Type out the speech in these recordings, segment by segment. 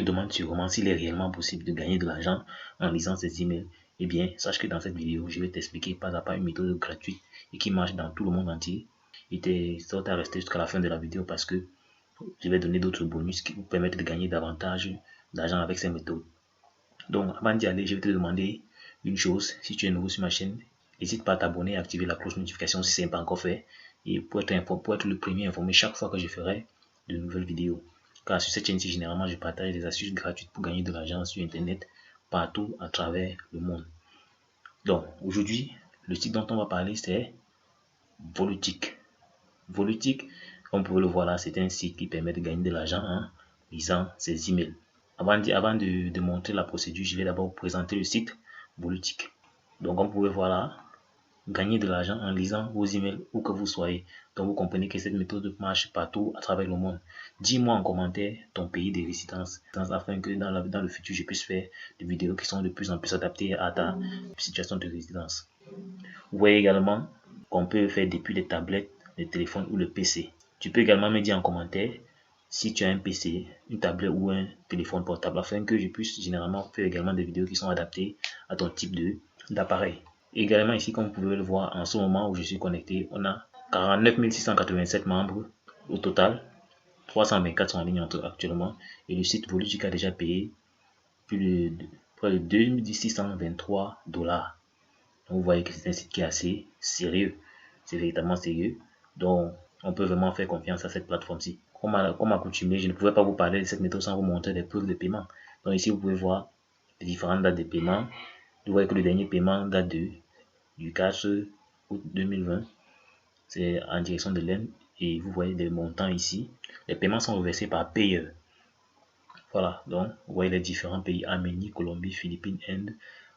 te demandes sûrement s'il est réellement possible de gagner de l'argent en lisant ces emails. Eh bien, sache que dans cette vidéo, je vais t'expliquer pas à pas une méthode gratuite et qui marche dans tout le monde entier. Et t'exhorte à rester jusqu'à la fin de la vidéo parce que je vais donner d'autres bonus qui vous permettent de gagner davantage d'argent avec ces méthodes. Donc, avant d'y aller, je vais te demander une chose. Si tu es nouveau sur ma chaîne, n'hésite pas à t'abonner et à activer la cloche de notification si ce n'est pas encore fait. Et pour être le premier informé chaque fois que je ferai de nouvelles vidéos. Car sur cette chaîne-ci, généralement, je partage des astuces gratuites pour gagner de l'argent sur Internet partout à travers le monde. Donc, aujourd'hui, le site dont on va parler, c'est Volutique. Volutique, comme vous pouvez le voir là, c'est un site qui permet de gagner de l'argent en lisant ses emails. Avant de montrer la procédure, je vais d'abord vous présenter le site Volutique. Donc, comme vous pouvez voir là, gagner de l'argent en lisant vos emails où que vous soyez. Donc, vous comprenez que cette méthode marche partout à travers le monde. Dis-moi en commentaire ton pays de résidence afin que dans le futur, je puisse faire des vidéos qui sont de plus en plus adaptées à ta situation de résidence. Vous voyez également qu'on peut faire depuis les tablettes, les téléphones ou le PC. Tu peux également me dire en commentaire si tu as un PC, une tablette ou un téléphone portable afin que je puisse généralement faire également des vidéos qui sont adaptées à ton type d'appareil. Également ici, comme vous pouvez le voir, en ce moment où je suis connecté, on a 49 687 membres au total. 324 sont en ligne actuellement et le site Volutique a déjà payé près de 2623 $. Vous voyez que c'est un site qui est assez sérieux. C'est véritablement sérieux. Donc, on peut vraiment faire confiance à cette plateforme-ci. Comme accoutumé, je ne pouvais pas vous parler de cette méthode sans vous montrer des preuves de paiement. Donc ici, vous pouvez voir les différentes dates de paiement. Vous voyez que le dernier paiement date du 4 août 2020. C'est en direction de l'Inde. Et vous voyez les montants ici. Les paiements sont reversés par payeur. Voilà, donc vous voyez les différents pays: Arménie, Colombie, Philippines, Inde,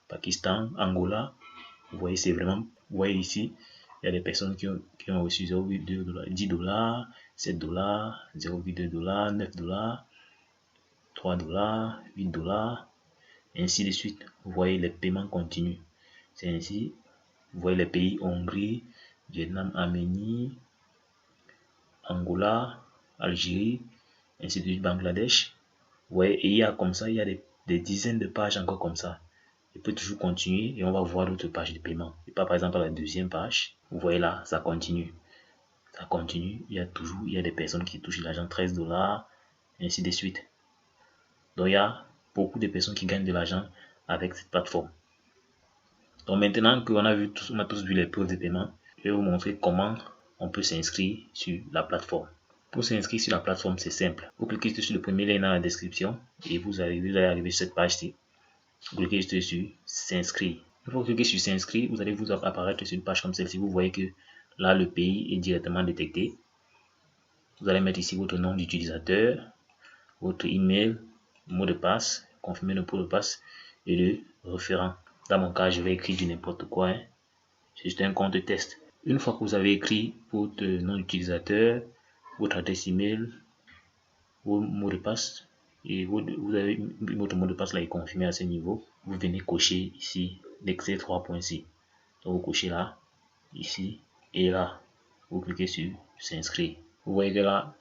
Pakistan, Angola. Vous voyez, c'est vraiment, vous voyez ici, il y a des personnes qui ont reçu 0,2 $, 10 $, 7 $, 0,2 $, 9 $, 3 $, 8 $, et ainsi de suite. Vous voyez, les paiements continuent. C'est ainsi, vous voyez les pays: Hongrie, Vietnam, Arménie, Angola, Algérie, ainsi de suite, Bangladesh. Vous voyez, et il y a comme ça, il y a des dizaines de pages encore comme ça. Il peut toujours continuer et on va voir d'autres pages de paiement. Et pas par exemple à la deuxième page. Vous voyez là, ça continue. Ça continue. Il y a des personnes qui touchent l'argent, 13 $, et ainsi de suite. Donc il y a beaucoup de personnes qui gagnent de l'argent avec cette plateforme. Donc maintenant qu'on a tous vu les preuves de paiement, je vais vous montrer comment on peut s'inscrire sur la plateforme. Pour s'inscrire sur la plateforme, c'est simple. Vous cliquez sur le premier lien dans la description et vous allez arriver sur cette page-ci. Vous cliquez juste sur s'inscrire. Une fois que vous cliquez sur s'inscrire, vous allez vous apparaître sur une page comme celle-ci. Vous voyez que là, le pays est directement détecté. Vous allez mettre ici votre nom d'utilisateur, votre email, mot de passe, confirmer le mot de passe et le référent. Dans mon cas, je vais écrire du n'importe quoi. Hein. C'est juste un compte test. Une fois que vous avez écrit votre nom d'utilisateur, votre adresse email, vos mots de passe, et vous avez votre mot de passe là est confirmé à ce niveau, vous venez cocher ici ces 3 points-ci. Donc vous cochez là, ici et là. Vous cliquez sur s'inscrire. Vous voyez que là,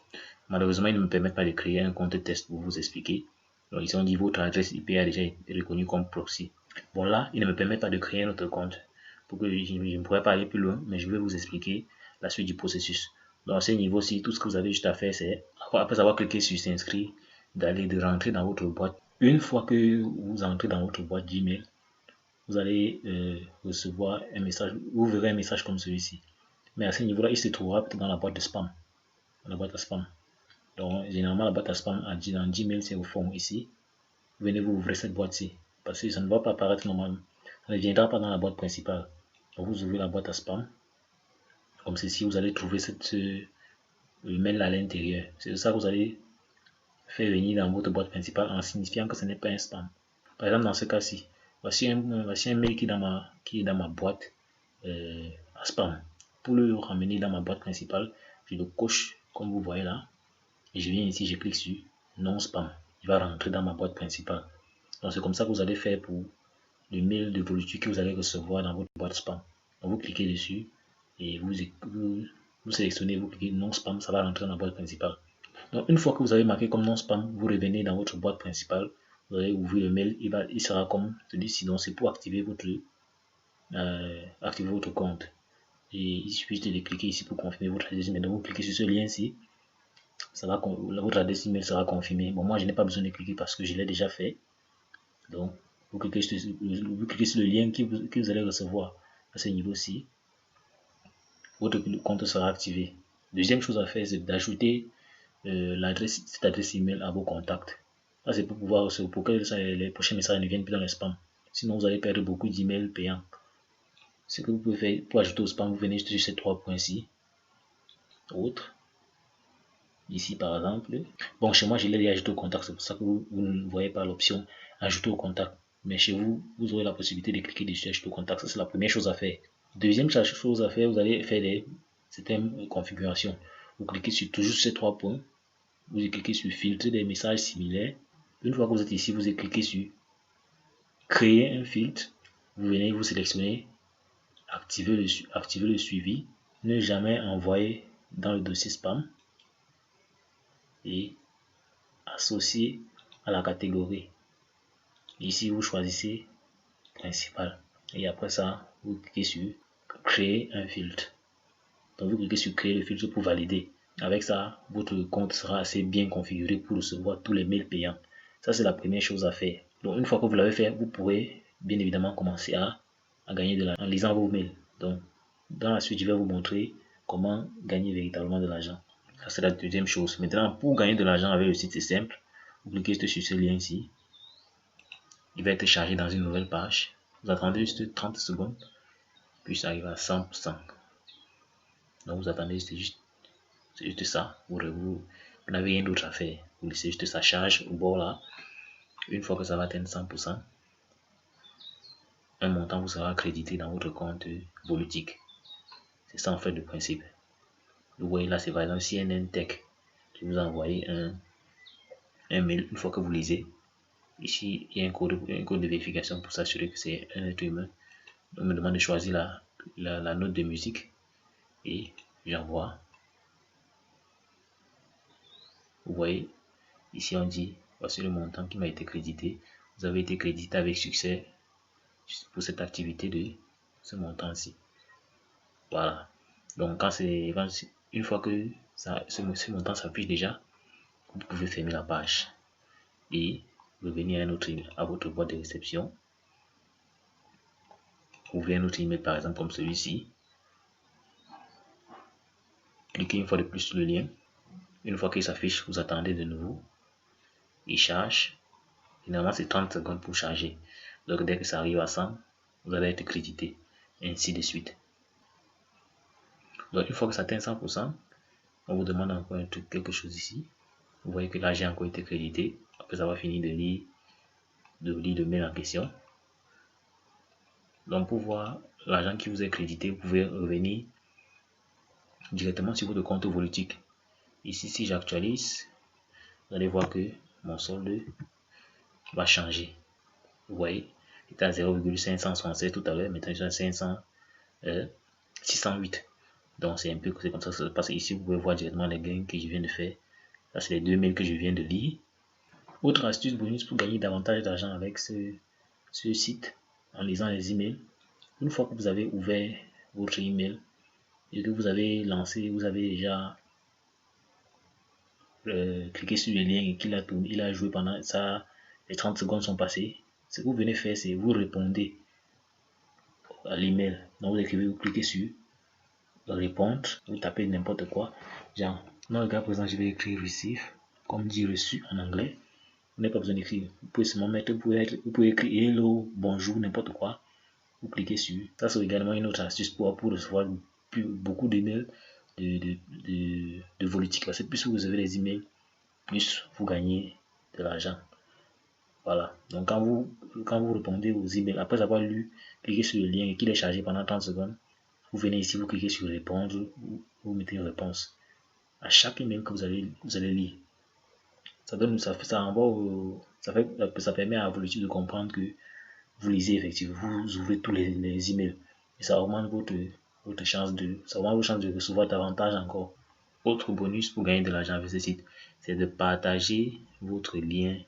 malheureusement, ils ne me permettent pas de créer un compte test pour vous expliquer. Donc ils ont dit votre adresse IP a déjà été reconnue comme proxy. Bon là, ils ne me permettent pas de créer un autre compte. Pour que je ne pourrais pas aller plus loin, mais je vais vous expliquer la suite du processus. Donc à ce niveau-ci, tout ce que vous avez juste à faire, c'est après avoir cliqué sur s'inscrire, de rentrer dans votre boîte. Une fois que vous entrez dans votre boîte Gmail, vous allez recevoir un message, vous verrez un message comme celui-ci. Mais à ce niveau-là, il se trouvera peut-être dans la boîte de spam. Dans la boîte à spam. Donc généralement la boîte à spam dans Gmail, c'est au fond ici. Venez vous ouvrir cette boîte-ci. Parce que ça ne va pas apparaître normalement. Ça ne viendra pas dans la boîte principale. Donc vous ouvrez la boîte à spam. Comme ceci, vous allez trouver le mail à l'intérieur. C'est ça que vous allez faire venir dans votre boîte principale en signifiant que ce n'est pas un spam. Par exemple, dans ce cas-ci, voici un mail qui est dans ma boîte à spam. Pour le ramener dans ma boîte principale, je le coche comme vous voyez là. Et je viens ici, je clique sur non spam. Il va rentrer dans ma boîte principale. Donc c'est comme ça que vous allez faire pour le mail de Volutique que vous allez recevoir dans votre boîte spam. Donc vous cliquez dessus et vous sélectionnez, vous cliquez non spam, ça va rentrer dans la boîte principale. Donc, une fois que vous avez marqué comme non spam, vous revenez dans votre boîte principale, vous allez ouvrir le mail, il sera comme celui-ci. Donc, c'est pour activer votre compte. Et il suffit juste de cliquer ici pour confirmer votre adresse email. Donc, vous cliquez sur ce lien-ci, votre adresse email sera confirmée. Bon, moi, je n'ai pas besoin de cliquer parce que je l'ai déjà fait. Donc, vous cliquez sur le lien que vous allez recevoir à ce niveau-ci. Votre compte sera activé. Deuxième chose à faire, c'est d'ajouter cette adresse email à vos contacts. Ça, c'est pour que les prochains messages ne viennent plus dans les spams. Sinon, vous allez perdre beaucoup d'emails payants. Ce que vous pouvez faire pour ajouter au spam, vous venez juste sur ces 3 points-ci. Autre. Ici, par exemple. Bon, chez moi, je l'ai ajouté au contact. C'est pour ça que vous ne voyez pas l'option ajouter au contact. Mais chez vous, vous aurez la possibilité de cliquer dessus ajouter au contact. Ça, c'est la première chose à faire. Deuxième chose à faire, vous allez faire certaines configurations. Vous cliquez sur toujours ces 3 points. Vous cliquez sur filtrer des messages similaires. Une fois que vous êtes ici, vous cliquez sur créer un filtre. Vous venez vous sélectionner, activer le suivi, ne jamais envoyer dans le dossier spam et associer à la catégorie. Ici, vous choisissez principal et après ça, vous cliquez sur créer un filtre. Donc, vous cliquez sur créer le filtre pour valider. Avec ça, votre compte sera assez bien configuré pour recevoir tous les mails payants. Ça, c'est la première chose à faire. Donc, une fois que vous l'avez fait, vous pourrez bien évidemment commencer à gagner de l'argent en lisant vos mails. Donc, dans la suite, je vais vous montrer comment gagner véritablement de l'argent. Ça, c'est la deuxième chose. Maintenant, pour gagner de l'argent avec le site, c'est simple. Vous cliquez sur ce lien ici. Il va être chargé dans une nouvelle page. Vous attendez juste 30 secondes. Puis ça arrive à 100%. Donc, vous attendez juste ça. Vous n'avez rien d'autre à faire. Vous laissez juste ça charge au bord là. Une fois que ça va atteindre 100%, un montant vous sera crédité dans votre compte Volutique. C'est ça en fait le principe. Vous voyez là, c'est par exemple CNN Tech qui vous a envoyé un mail. Une fois que vous lisez, ici il y a un code de vérification pour s'assurer que c'est un être humain. On me demande de choisir la note de musique et j'envoie. Vous voyez, ici on dit voici le montant qui m'a été crédité. Vous avez été crédité avec succès pour cette activité de ce montant-ci. Voilà. Donc une fois que ce montant s'affiche déjà, vous pouvez fermer la page et revenir à votre boîte de réception. Ouvrez un autre email par exemple comme celui-ci. Cliquez une fois de plus sur le lien. Une fois qu'il s'affiche, vous attendez de nouveau. Il charge. Finalement, c'est 30 secondes pour charger. Donc dès que ça arrive à 100, vous allez être crédité. Ainsi de suite. Donc une fois que ça atteint 100%, on vous demande encore quelque chose ici. Vous voyez que là j'ai encore été crédité. Après avoir fini de lire le mail en question. Donc pour voir l'argent qui vous est crédité, vous pouvez revenir directement sur votre compte Volutique. Ici, si j'actualise, vous allez voir que mon solde va changer. Vous voyez, il était à 0,567 tout à l'heure, maintenant il est à 608. Donc c'est comme ça que ça se passe. Ici, vous pouvez voir directement les gains que je viens de faire. Ça, c'est les 2 mails que je viens de lire. Autre astuce bonus pour gagner davantage d'argent avec ce site, en lisant les emails. Une fois que vous avez ouvert votre email et que vous avez déjà cliqué sur le lien et il a joué pendant ça, les 30 secondes sont passées. Ce que vous venez faire, c'est vous répondez à l'email. Donc vous cliquez sur répondre, vous tapez n'importe quoi. Genre, dans le cas présent, je vais écrire receive, comme dit reçu en anglais. Vous n'avez pas besoin d'écrire. Vous pouvez seulement mettre, vous pouvez écrire hello, bonjour, n'importe quoi. Vous cliquez sur. Ça, c'est également une autre astuce pour recevoir beaucoup d'emails de Volutique. Parce que plus vous avez les emails, plus vous gagnez de l'argent. Voilà. Donc, quand vous répondez aux emails, après avoir lu, cliquez sur le lien et qu'il est chargé pendant 30 secondes, vous venez ici, vous cliquez sur répondre, vous mettez une réponse à chaque email que vous allez lire. Ça permet à Volutique de comprendre que vous lisez effectivement, vous ouvrez tous les emails et ça augmente votre chance de recevoir davantage encore Autre bonus pour gagner de l'argent avec ce site, c'est de partager votre lien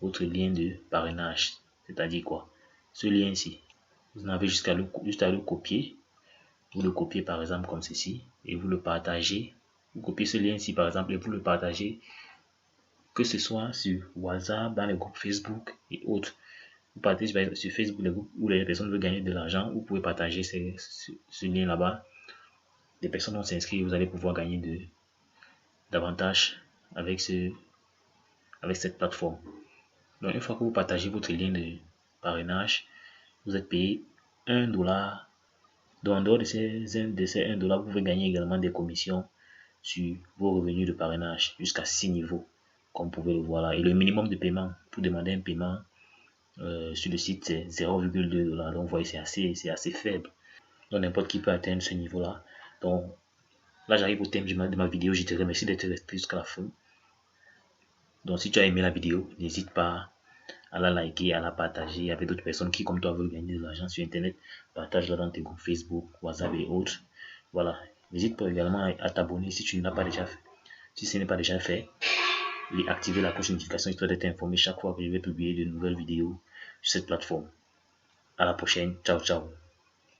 de parrainage. C'est-à-dire quoi? Ce lien-ci, vous n'avez juste à le copier. Vous le copiez par exemple comme ceci et vous le partagez. Vous copiez ce lien-ci par exemple et vous le partagez, que ce soit sur WhatsApp, dans les groupes Facebook et autres. Vous partagez par exemple sur Facebook les groupes où les personnes veulent gagner de l'argent. Vous pouvez partager ce lien là-bas. Les personnes vont s'inscrire, vous allez pouvoir gagner davantage avec cette plateforme. Donc une fois que vous partagez votre lien de parrainage, vous êtes payé $1. Donc en dehors de ces $1, vous pouvez gagner également des commissions sur vos revenus de parrainage jusqu'à 6 niveaux, comme vous pouvez le voir là. Et le minimum de paiement pour demander un paiement sur le site, c'est $0,2. Donc vous voyez, c'est assez faible. Donc n'importe qui peut atteindre ce niveau-là. Donc là, j'arrive au thème de ma vidéo. Je te remercie d'être resté jusqu'à la fin. Donc si tu as aimé la vidéo, n'hésite pas à la liker, à la partager avec d'autres personnes qui, comme toi, veulent gagner de l'argent sur Internet. Partage-la dans tes groupes Facebook, WhatsApp et autres. Voilà. N'hésite pas également à t'abonner si tu ne l'as pas déjà fait. Si ce n'est pas déjà fait, et activer la cloche de notification histoire d'être informé chaque fois que je vais publier de nouvelles vidéos sur cette plateforme. À la prochaine. Ciao, ciao.